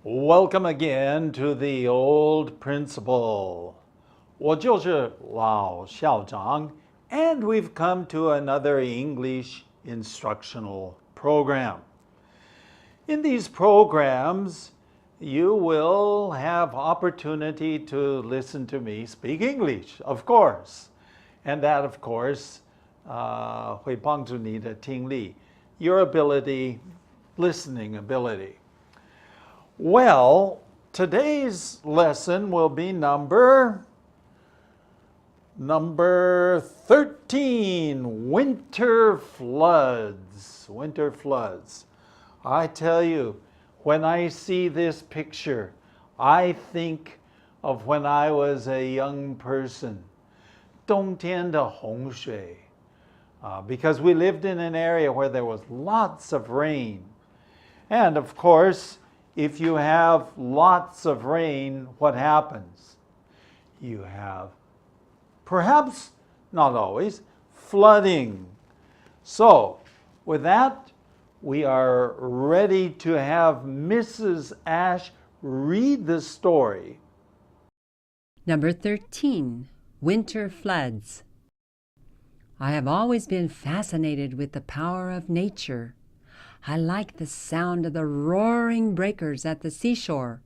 Welcome again to the old principle. 我就是老校长, and we've come to another English instructional program. In these programs, you will have opportunity to listen to me speak English, of course. And that, of course, 会帮助你的听力, your ability, listening ability. Well, today's lesson will be number 13, winter floods. Winter floods. I tell you, when I see this picture, I think of when I was a young person. 冬天的洪水. Because we lived in an area where there was lots of rain. And of course, if you have lots of rain, what happens? You have, perhaps not always, flooding. So, with that, we are ready to have Mrs. Ash read the story. Number 13, Winter Floods. I have always been fascinated with the power of nature. I like the sound of the roaring breakers at the seashore.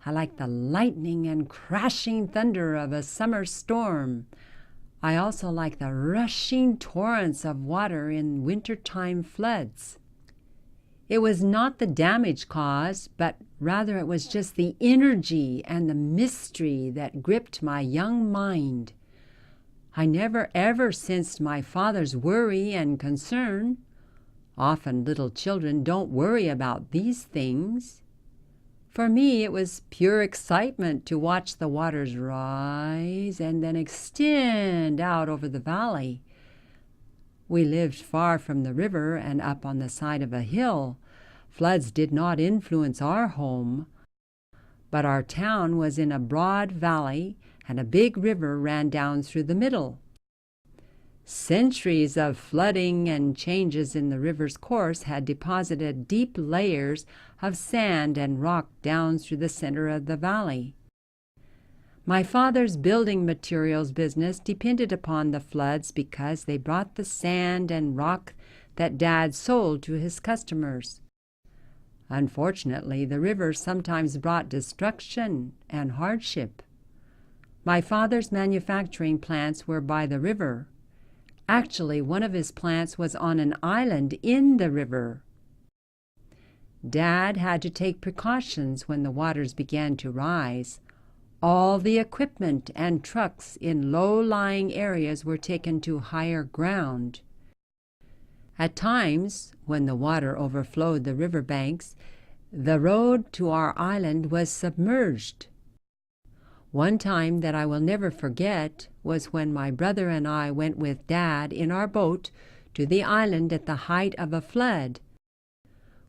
I like the lightning and crashing thunder of a summer storm. I also like the rushing torrents of water in wintertime floods. It was not the damage caused, but rather it was just the energy and the mystery that gripped my young mind. I never ever sensed my father's worry and concern. Often little children don't worry about these things. For me, it was pure excitement to watch the waters rise and then extend out over the valley. We lived far from the river and up on the side of a hill. Floods did not influence our home, but our town was in a broad valley and a big river ran down through the middle. Centuries of flooding and changes in the river's course had deposited deep layers of sand and rock down through the center of the valley. My father's building materials business depended upon the floods because they brought the sand and rock that Dad sold to his customers. Unfortunately, the river sometimes brought destruction and hardship. My father's manufacturing plants were by the river. Actually, one of his plants was on an island in the river. Dad had to take precautions when the waters began to rise. All the equipment and trucks in low-lying areas were taken to higher ground. At times, when the water overflowed the riverbanks, the road to our island was submerged. One time that I will never forget was when my brother and I went with Dad in our boat to the island at the height of a flood.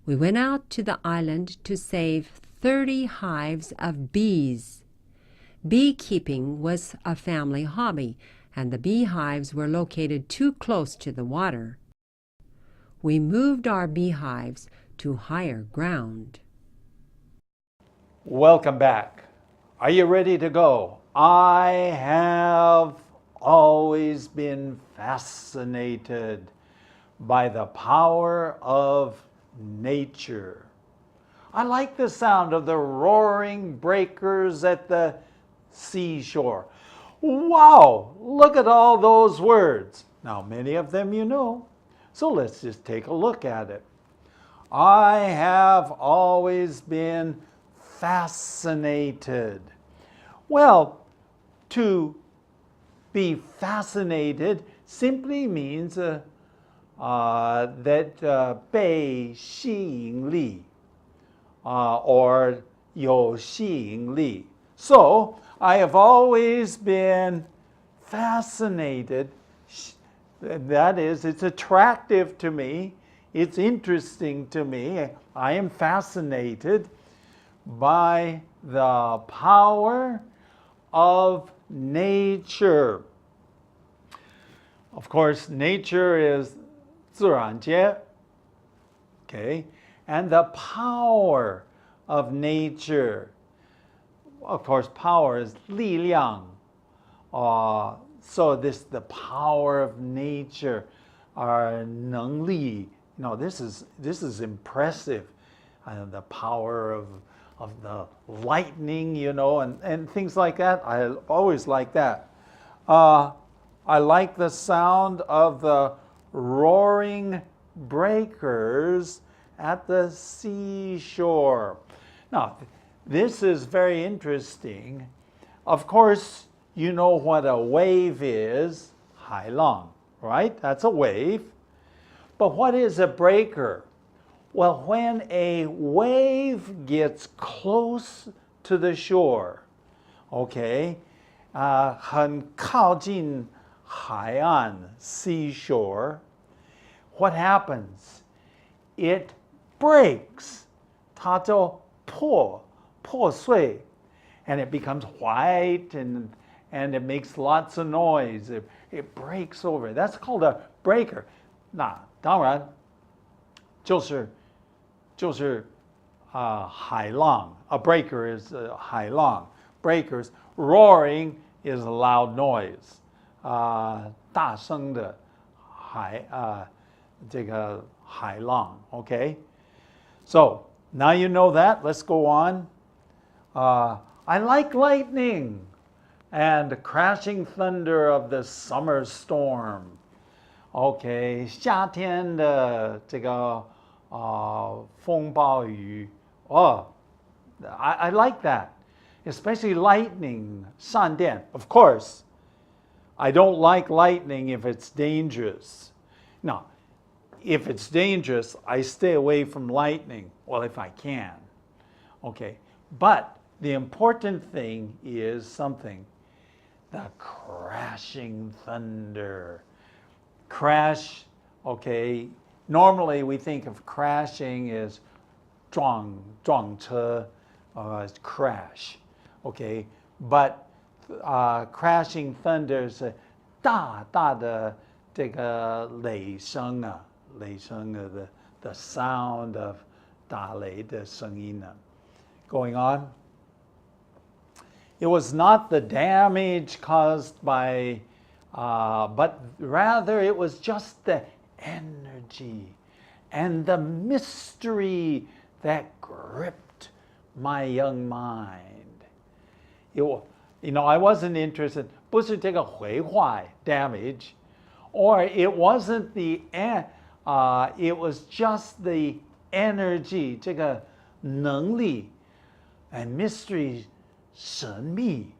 We went out to the island to save 30 hives of bees. Beekeeping was a family hobby, and the beehives were located too close to the water. We moved our beehives to higher ground. Welcome back. Are you ready to go? I have always been fascinated by the power of nature. I like the sound of the roaring breakers at the seashore. Wow, look at all those words. Now, many of them you know, so let's just take a look at it. I have always been fascinated. Well, to be fascinated simply means that 被吸引力 or 有吸引力. So, I have always been fascinated. That is, it's attractive to me. It's interesting to me. I am fascinated by the power of nature. Of course, nature is 自然界, okay? And the power of nature. Of course, power is 力量. So the power of nature, our 能力. This is impressive. The power of the lightning, and things like that. I always like that. I like the sound of the roaring breakers at the seashore. Now, this is very interesting. Of course, you know what a wave is, 海浪, right? That's a wave. But what is a breaker? Well, when a wave gets close to the shore, okay, 很靠近海岸, seashore, what happens? It breaks, 它就破碎, and it becomes white and it makes lots of noise. It breaks over. That's called a breaker. 那当然就是海浪. A breaker is 海浪. Breakers. Roaring is a loud noise. 大声的这个海浪. Okay? So, now you know that. Let's go on. I like lightning and the crashing thunder of the summer storm. Okay, 夏天的这个风暴雨. I like that. Especially lightning, 闪电. Of course, I don't like lightning if it's dangerous. Now, if it's dangerous, I stay away from lightning. Well, if I can. Okay, but the important thing is something. The crashing thunder. Crash, okay. Normally we think of crashing as 撞车, crash, okay. But crashing thunder is 大的这个雷声啊, 雷声 the sound of 打雷的声音啊. Going on. It was not the damage caused by, but rather it was just the energy and the mystery that gripped my young mind. I wasn't interested, 不是这个毁坏 damage, or it wasn't it was just the energy, 这个能力 and mystery, 神秘,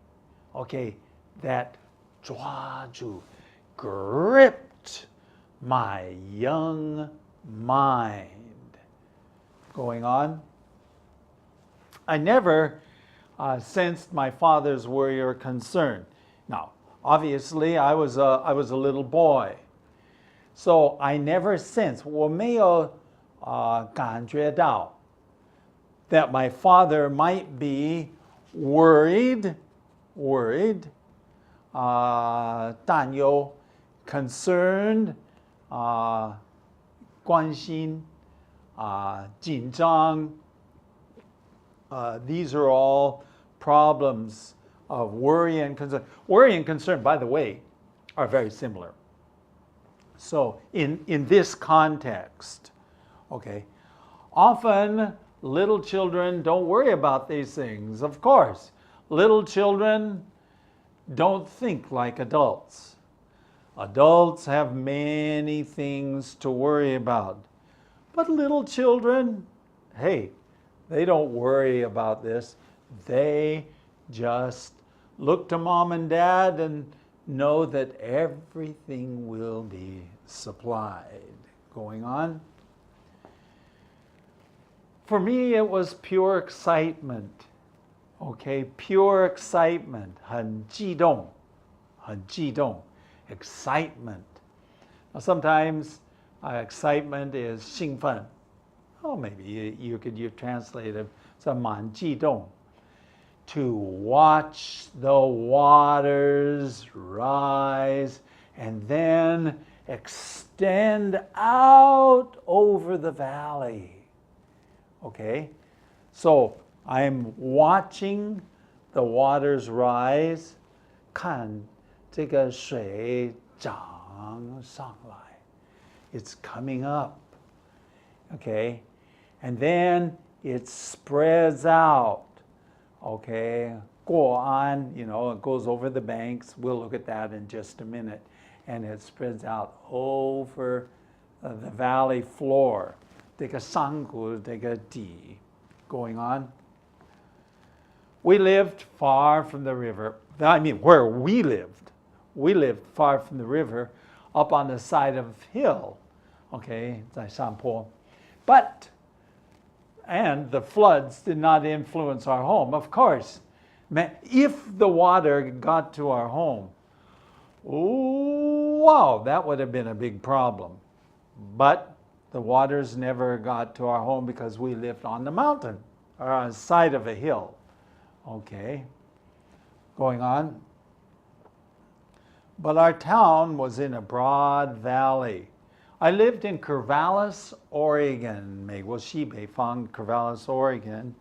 okay, that 抓住 gripped my young mind. Going on. I never sensed my father's worry or concern. Now, obviously, I was a little boy, so I never sensed, 我没有感觉到 that my father might be worried, 担忧 concerned, 关心 紧张. These are all problems of worry and concern. Worry and concern, by the way, are very similar. So in this context, okay, often little children don't worry about these things. Of course, little children don't think like adults. Adults have many things to worry about. But little children, hey, they don't worry about this. They just look to mom and dad and know that everything will be supplied. Going on. For me, it was pure excitement. Okay, pure excitement. 很激动. Excitement. Now, sometimes excitement is 兴奋. Oh, maybe you could translate it. 蛮激动. To watch the waters rise and then extend out over the valley. Okay? So I'm watching the waters rise. 看这个水涨上来. It's coming up. Okay? And then it spreads out. Okay? 过岸, it goes over the banks. We'll look at that in just a minute. And it spreads out over the valley floor. 这个山谷这个底 going on. We lived far from the river. I mean, where we lived far from the river, up on the side of a hill. Okay, 在山坡. And the floods did not influence our home. Of course, if the water got to our home, oh, wow, that would have been a big problem. But the waters never got to our home because we lived on the mountain or on the side of a hill. Okay, going on. But our town was in a broad valley. I lived in Corvallis, Oregon, 美国西北方 Corvallis, Oregon,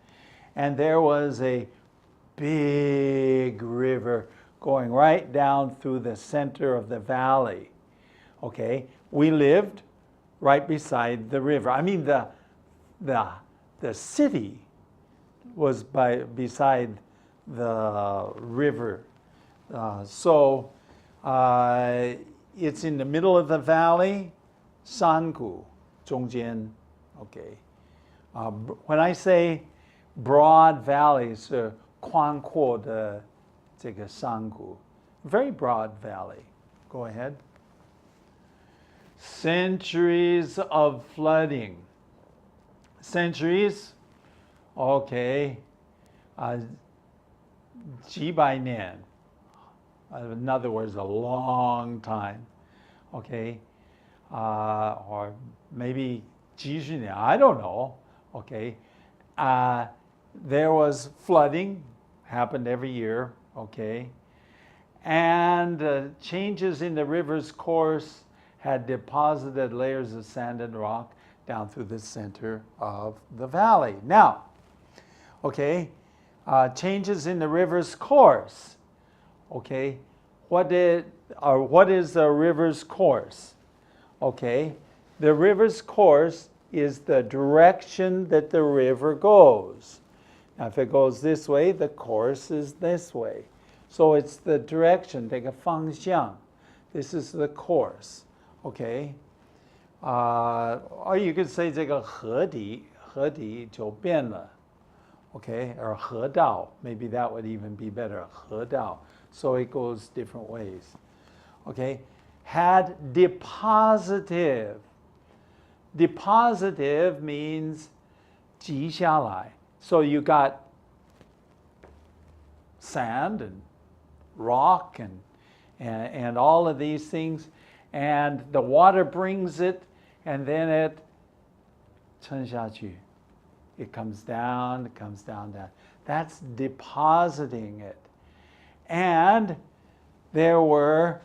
and there was a big river going right down through the center of the valley. Okay, we lived right beside the river. I mean, the city was beside the river. So it's in the middle of the valley, 山谷中间. Okay. When I say broad valleys, 宽阔的这个山谷, very broad valley. Go ahead. Centuries of flooding. Centuries, okay, 几百年. In other words, a long time, okay, or maybe 几十年, I don't know, okay. There was flooding, happened every year, okay, and changes in the river's course had deposited layers of sand and rock down through the center of the valley. Now, okay, changes in the river's course. Okay, what is the river's course? Okay, the river's course is the direction that the river goes. Now, if it goes this way, the course is this way. So it's the direction, 这个方向. This is the course. Okay, or you could say 这个河底就变了. Okay, or 河道, maybe that would even be better, 河道. So it goes different ways. Okay, had depositive. Depositive means 积下来. So you got sand and rock and all of these things, and the water brings it, and then it 沉下去. It comes down, down. That's depositing it. And there were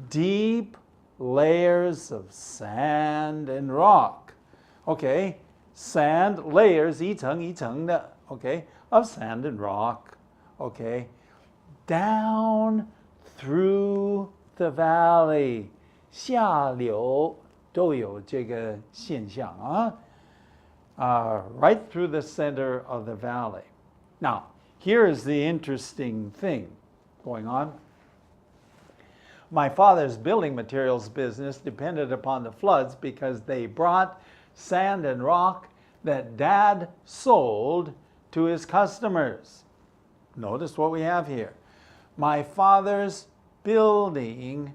deep layers of sand and rock. Okay, sand layers, 一层一层的, okay, of sand and rock. Okay, down through the valley. 下流都有这个现象啊. Right through the center of the valley. Now, here is the interesting thing going on. My father's building materials business depended upon the floods because they brought sand and rock that Dad sold to his customers. Notice what we have here. My father's building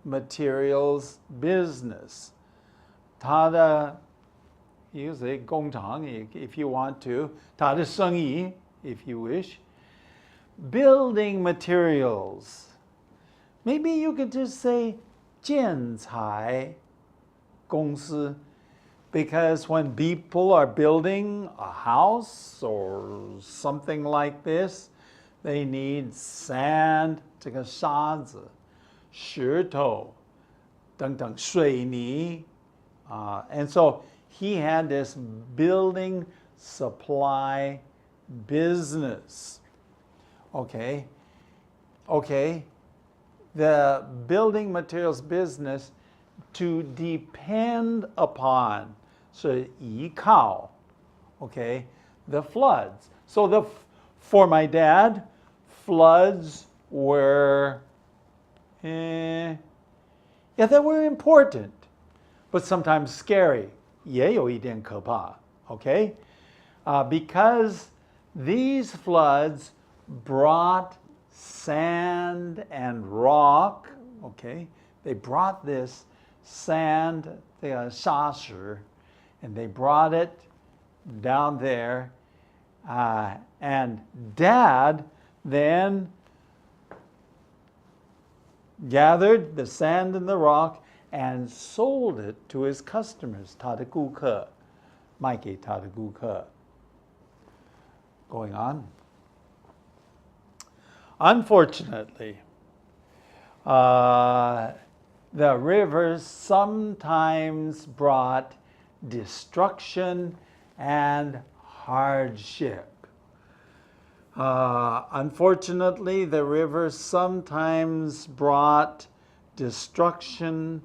materials business. 他的 use a 工厂 if you want to. 他的生意 if you wish. Building materials. Maybe you could just say 建材公司, because when people are building a house or something like this, they need sand, 这个沙子, 石头, 等等, 水泥, and so he had this building supply business. Okay. The building materials business to depend upon, 是依靠, okay, the floods. So for my dad, floods were, yeah, they were important, but sometimes scary. 也有一点可怕, okay? Because these floods brought sand and rock, okay? They brought this sand, 这个沙石, and they brought it down there. And Dad then gathered the sand and the rock and sold it to his customers, 他的顾客, 卖给他的顾客. Going on. Unfortunately, the rivers sometimes brought destruction and hardship. Unfortunately, the rivers sometimes brought destruction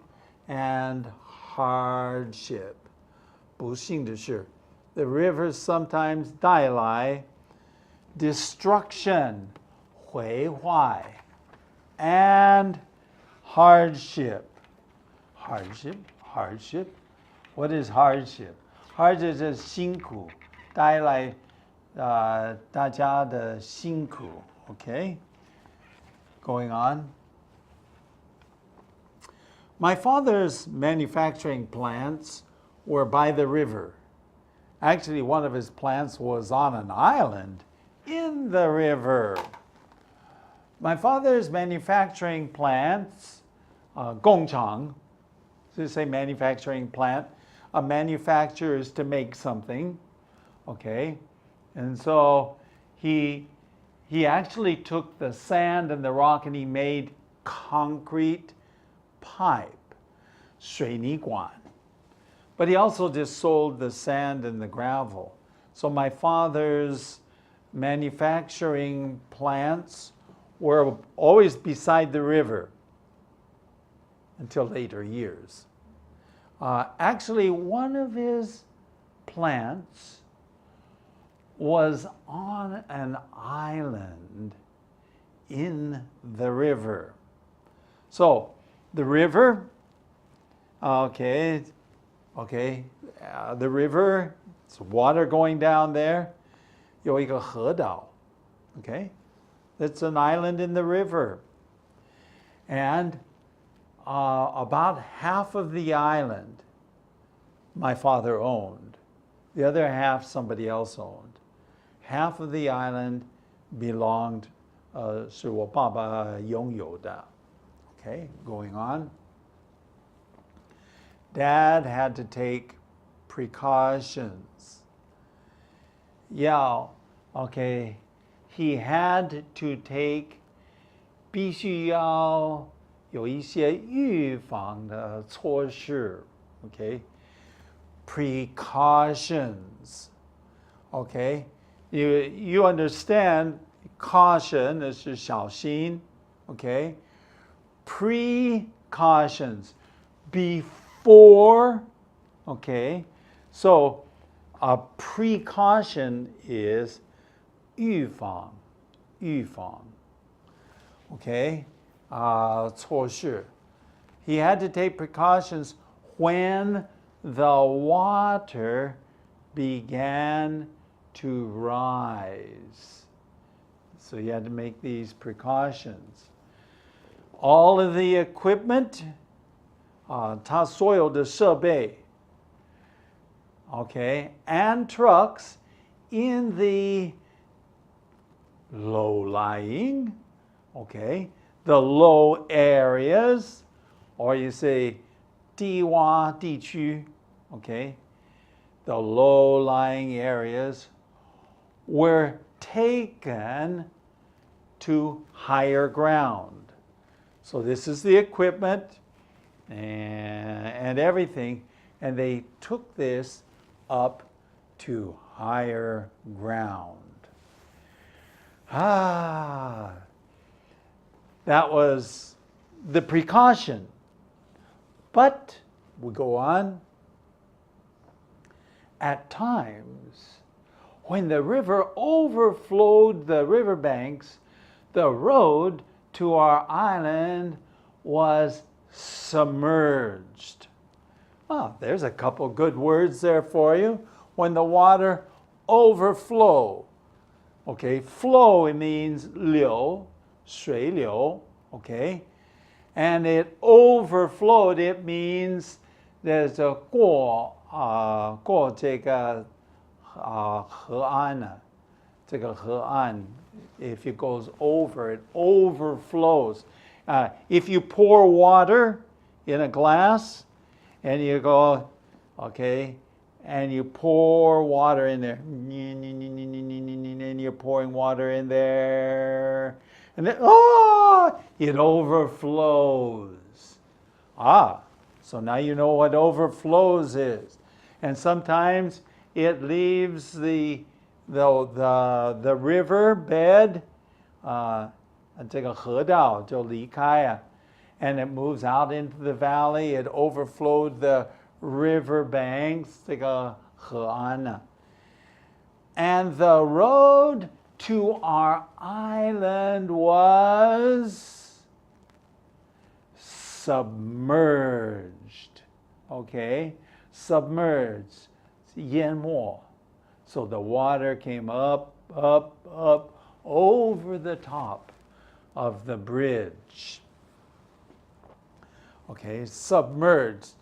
and hardship. 不幸的是, the rivers sometimes 带来 destruction, 毁坏, and hardship. Hardship. What is hardship? Hardship is 辛苦, 带来大家的辛苦. Okay? Going on. My father's manufacturing plants were by the river. Actually, one of his plants was on an island in the river. My father's manufacturing plants, 工厂, so you say manufacturing plant, a manufacturer is to make something, okay? And so he actually took the sand and the rock and he made concrete pipe, 水泥管. But he also just sold the sand and the gravel. So my father's manufacturing plants were always beside the river until later years. Actually, one of his plants was on an island in the river. So the river, the river, it's water going down there. 有一个河岛, okay? It's an island in the river. And about half of the island my father owned. The other half somebody else owned. Half of the island belonged, 是我爸爸拥有的. Okay, going on. Dad had to take precautions. He had to take 必须要有一些预防的措施, okay? Precautions, okay? You understand caution is 小心, okay? Precautions, before, okay? So a precaution is 预防, okay? 措施. He had to take precautions when the water began to rise. So he had to make these precautions. All of the equipment, 他所有的设备, okay, and trucks in the low-lying, okay, the low areas, or you say 低洼地区, okay, the low-lying areas were taken to higher ground. So this is the equipment and everything, and they took this up to higher ground. That was the precaution. But we go on. At times, when the river overflowed the riverbanks, the road to our island was submerged. There's a couple good words there for you. When the water overflow. Okay, flow, it means 流, 水流, okay? And it overflowed, it means there's a 过这个河岸呢，这个河岸 if it goes over, it overflows. If you pour water in a glass and you go, okay, and you pour water in there, and you're pouring water in there, and then, it overflows. So now you know what overflows is. And sometimes it leaves the river bed, 这个河道就离开 and it moves out into the valley. It overflowed the river banks, 这个河岸 and the road to our island was submerged. Okay, submerged, 淹没. So the water came up over the top of the bridge. Okay, submerged.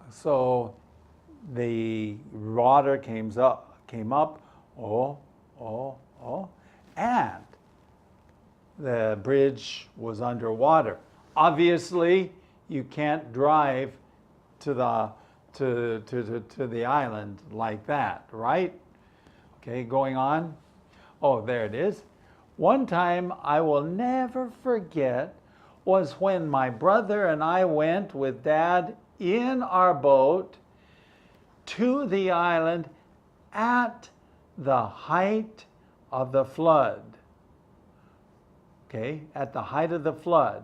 So the water came up, and the bridge was underwater. Obviously, you can't drive to the island like that, right? Okay, going on. There it is. One time I will never forget was when my brother and I went with Dad in our boat to the island at the height of the flood. Okay, at the height of the flood.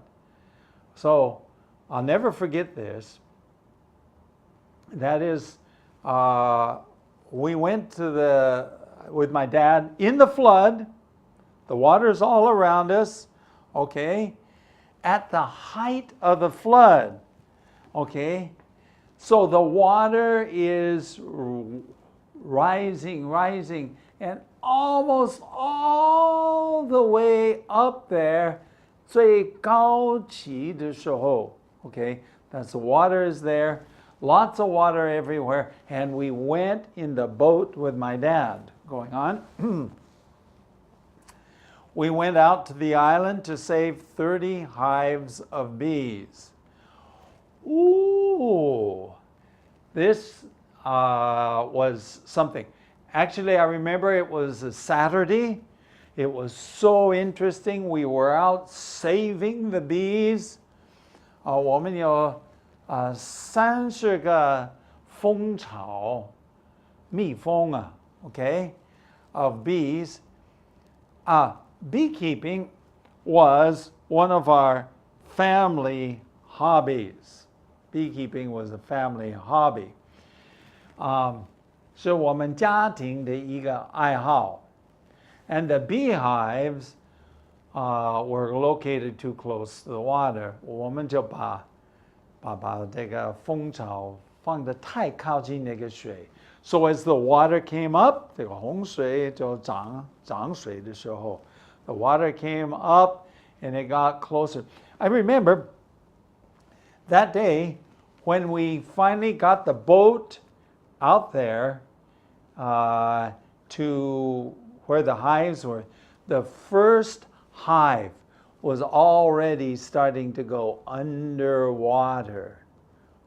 So I'll never forget this. That is, we went with my dad in the flood. The water's all around us, okay? At the height of the flood, okay? So the water is rising, and almost all the way up there, 最高起的时候, okay? That's the water is there. Lots of water everywhere, and we went in the boat with my dad. Going on. We went out to the island to save 30 hives of bees. This was something. Actually, I remember it was a Saturday. It was so interesting. We were out saving the bees. 我们有30个蜂巢，蜜蜂okay, of bees. Beekeeping was one of our family hobbies. Beekeeping was a family hobby. 是我们家庭的一个爱好. And the beehives were located too close to the water. 我们就把这个蜂巢放得太靠近那个水. So as the water came up, 这个洪水就涨水的时候, the water came up and it got closer. I remember that day when we finally got the boat out there to where the hives were. The first hive was already starting to go underwater.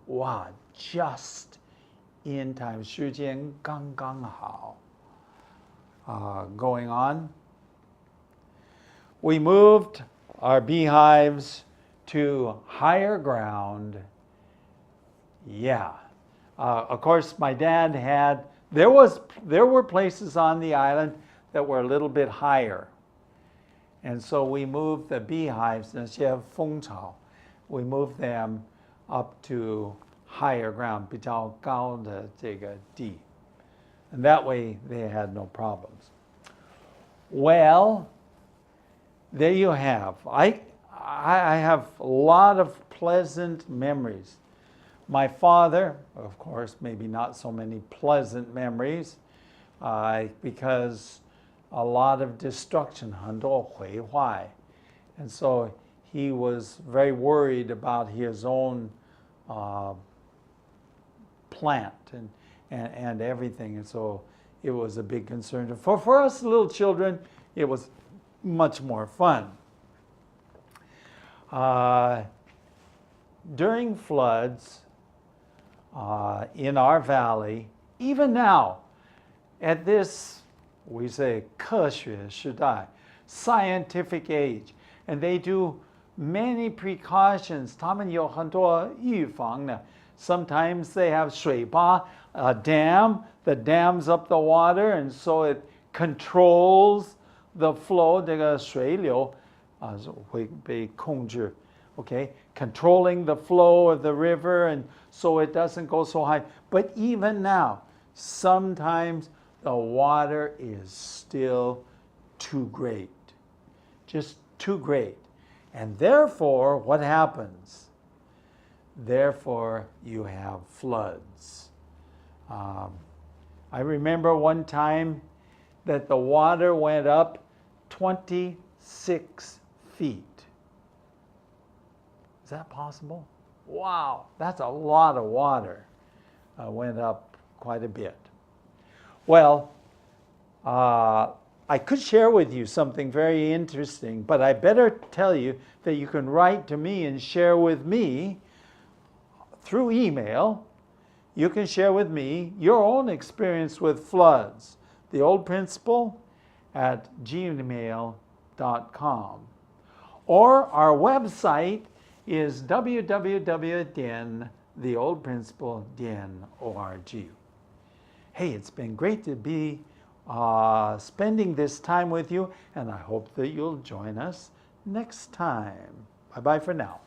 Wow, just in time. 时间刚刚好. Going on. We moved our beehives to higher ground. Yeah. Of course, my dad had There were places on the island that were a little bit higher. And so we moved the beehives, 那些蜂巢, we moved them up to higher ground, 比较高的这个地. And that way they had no problems. Well, there you have. I have a lot of pleasant memories. My father, of course, maybe not so many pleasant memories, because a lot of destruction, 很多毁坏. And so he was very worried about his own plant and everything. And so it was a big concern. For us little children, it was much more fun. During floods in our valley, even now, at this, we say, 科学时代, scientific age, and they do many precautions. 他们有很多预防的. Sometimes they have 水坝, a dam that dams up the water, and so it controls the flow. 这个水流会被控制. Okay, controlling the flow of the river, and so it doesn't go so high. But even now, sometimes the water is still too great, just too great. And therefore, what happens? Therefore, you have floods. I remember one time that the water went up 26 feet. Is that possible? Wow, that's a lot of water. Went up quite a bit. Well, I could share with you something very interesting, but I better tell you that you can write to me and share with me through email. You can share with me your own experience with floods. The Old Principal at gmail.com. Or our website is www.theoldprinciple.org. Hey, it's been great to be spending this time with you, and I hope that you'll join us next time. Bye-bye for now.